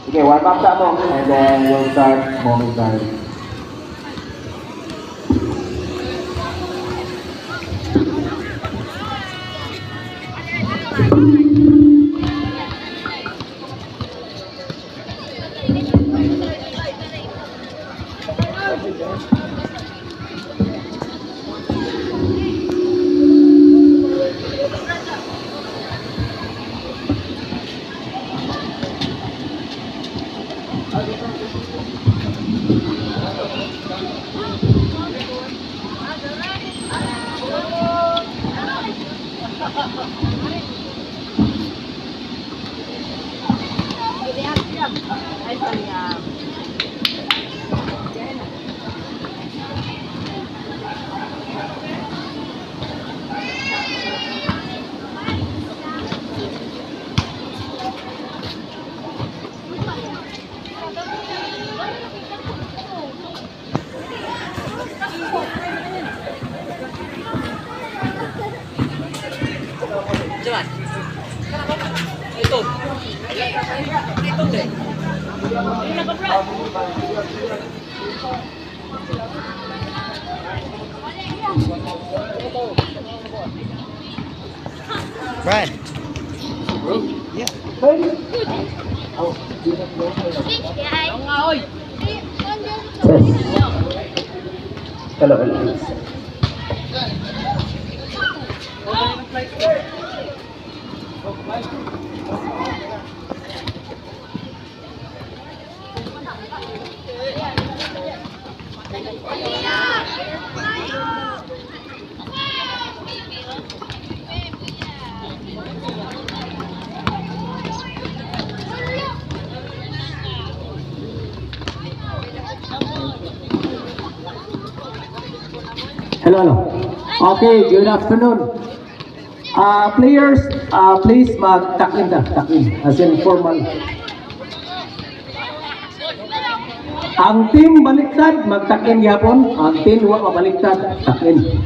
Okay, warm up sa mo, and then we'll start momentarily. Brian. Yeah. Hello, hello. Hello, hello. Okay, good afternoon. Players, please mag-tack-in na, tack-in, as in formal. Ang team baliktad, mag-tack-in yapon. Ang team wa mabaliktad, tack-in.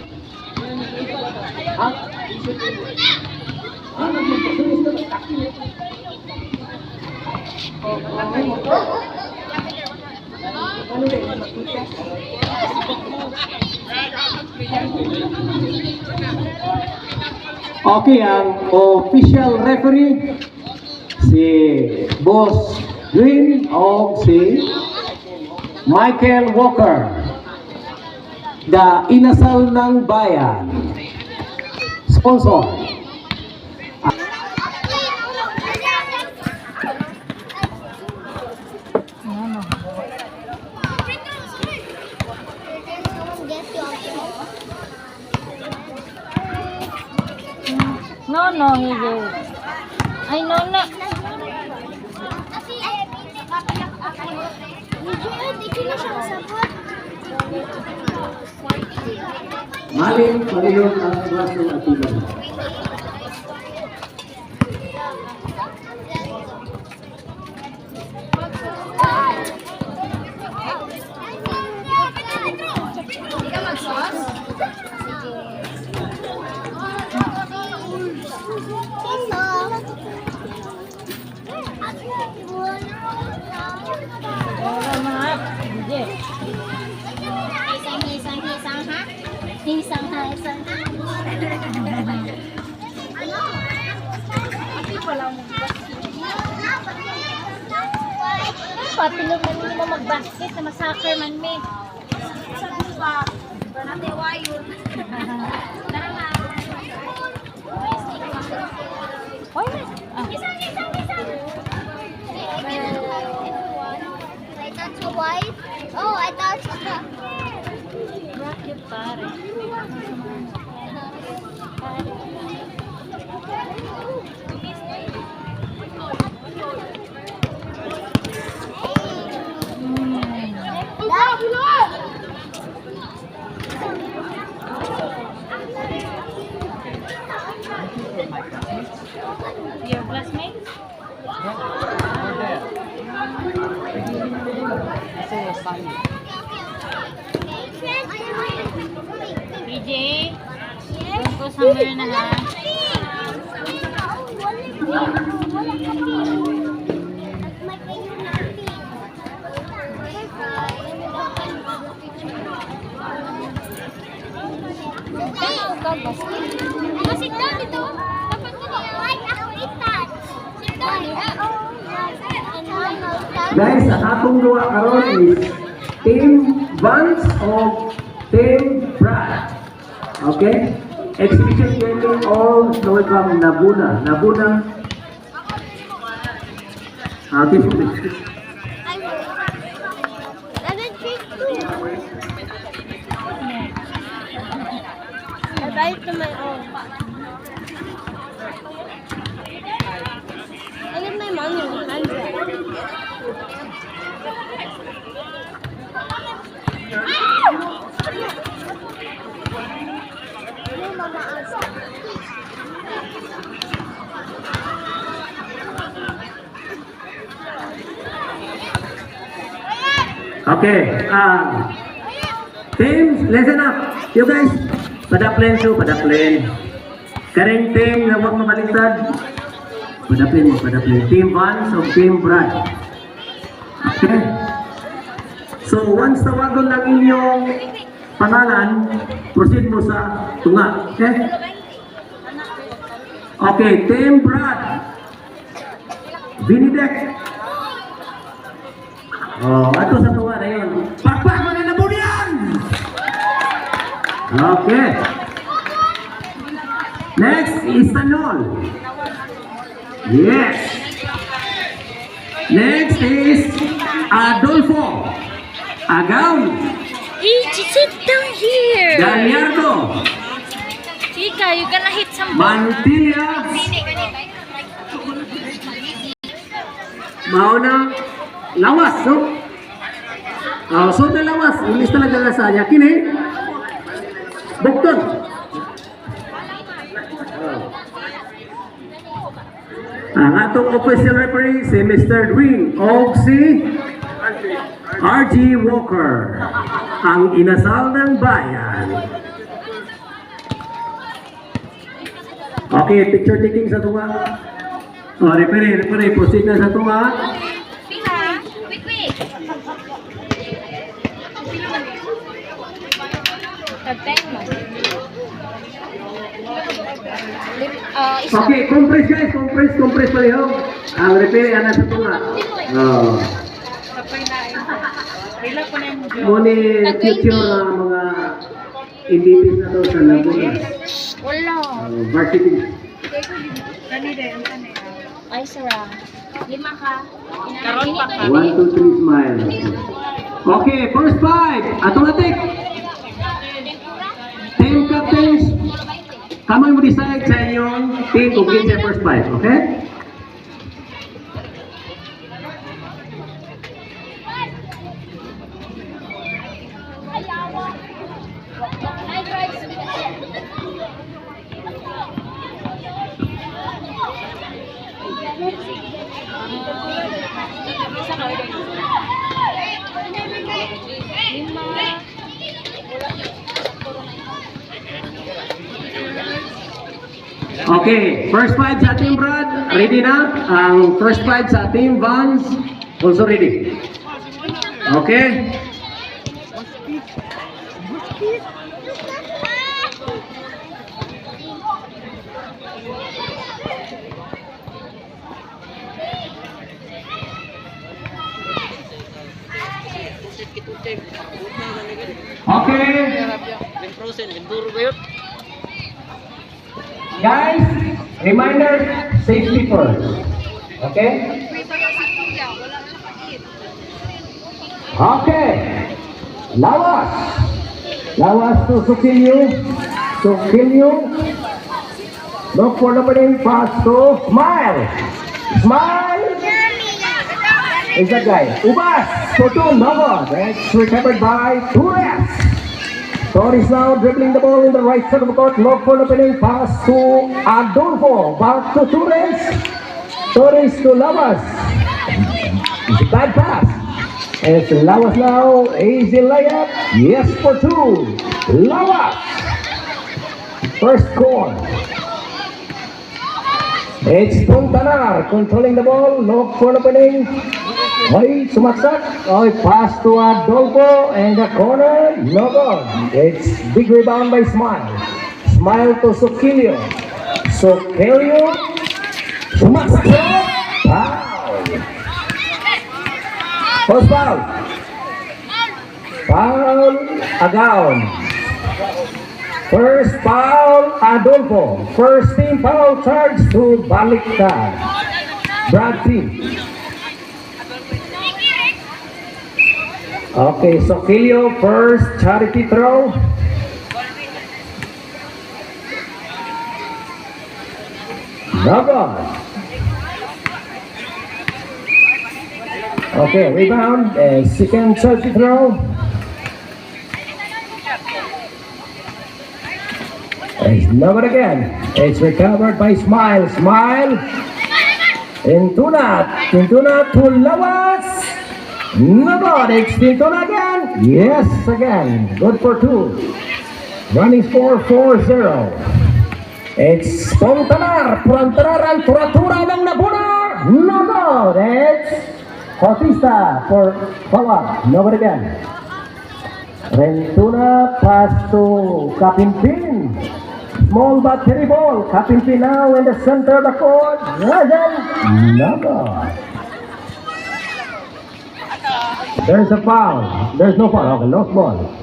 Okay, ang official referee si Boss Green o si Michael Walker, the Inasal ng Bayan. Sponsor. No, he will. Ay, no. Maling palihog ang braso at tigan. Hisang ha. Patulog man mo mag-basket na masoccer man me. Sabi pa, nate wayon. Oy, isang. I touch a white. Oh, I touched the. Bakit pare? Your classmates? PJ, doon ko somewhere na ha. Guys, ang atong duwa karon is Team Vance o Team Brad. Okay? Exhibition gaming all the way from Nabuna. Nabuna. Okay. I buy it to my own. I get my money 100. No, Mama asked. Okay. Teams, listen up. You guys, padaplin to, padaplin. Karing team na huwag mabaliktad. Padaplin mo, padaplin. Team Vance o Team Brad. Okay? So, once tawagon lang inyong pangalan, proceed mo sa tunga. Okay? Okay, Team Brad. Vinidek. Oh, ato sa tunga na yun. Pakpak mo na nabunian! Okay. Next is Tanol. Yes. Next is Adolfo. Agaw. Hey, sit down here. Gallardo. Chika, you gonna hit some Mantilla. Mauna. Lawas, no? So na lawas. Ilis talaga sa kanya. Kini. Bukton. Ang atong official referee si Mr. Dwayne o si RG Walker, ang inasal ng bayan. Okay, picture taking sa tunga. Oh, referee, proceed na sa tunga. Wait. Tagtime mo. Isa. Okay, compress guys, compress pareho. Ang referee ana sa tunga. Oh. Muni future mga MVPs na to sa Laguna. Wala. Varsity. Ay, sarang. 5 ka. Karon pa ka. 1, 2, 3, smile. Okay, first five. Automatic. Team captains. Kamu mo decide sa inyong team kung kinsa first five, okay? Okay, first five sa Team Brad, ready na? Ang first five sa Team Vance, also ready. Okay? Okay. Guys, reminder, safety first. Okay? Okay. Lawas. Lawas to Sukilyo. Look for the winning pass to Smile. Smile. Is that guy? Ubas. Fortune Nova. That's recovered by Torres. Torres now dribbling the ball in the right side of the court. Look for the winning pass to Adolfo. Back to Torres. Torres to Lawas. Bad pass. It's Lawas now. Easy layup. Yes for two. Lawas. First score. It's Puntanar controlling the ball. Look for the winning. Oy, sumaksak. Oy, pass to Adolfo and the corner. No good. It's big rebound by Smile. Smile to Sukilyo. Sukilyo. Sumaksak. Foul. First foul. Foul, Agaon. First foul, Adolfo. First team foul charge to Baliktad. Brad team. Okay, so Kilio, first charity throw. No good. Okay, rebound, second charity throw. It's no good again. It's recovered by Smile. Smile. Intuna to Lawas. No good. It's Intuna again. Yes, again. Good for two. Running score 4-0. It's Pontanar. Pontanar tura-tura ng Nabuna. No good. It's Bautista for forward. No good again. Rentuna pass to Kapimpin. Small but terrible. Kapimpin now in the center of the court. Again. No good. There's a foul. There's no foul. Okay, lost ball.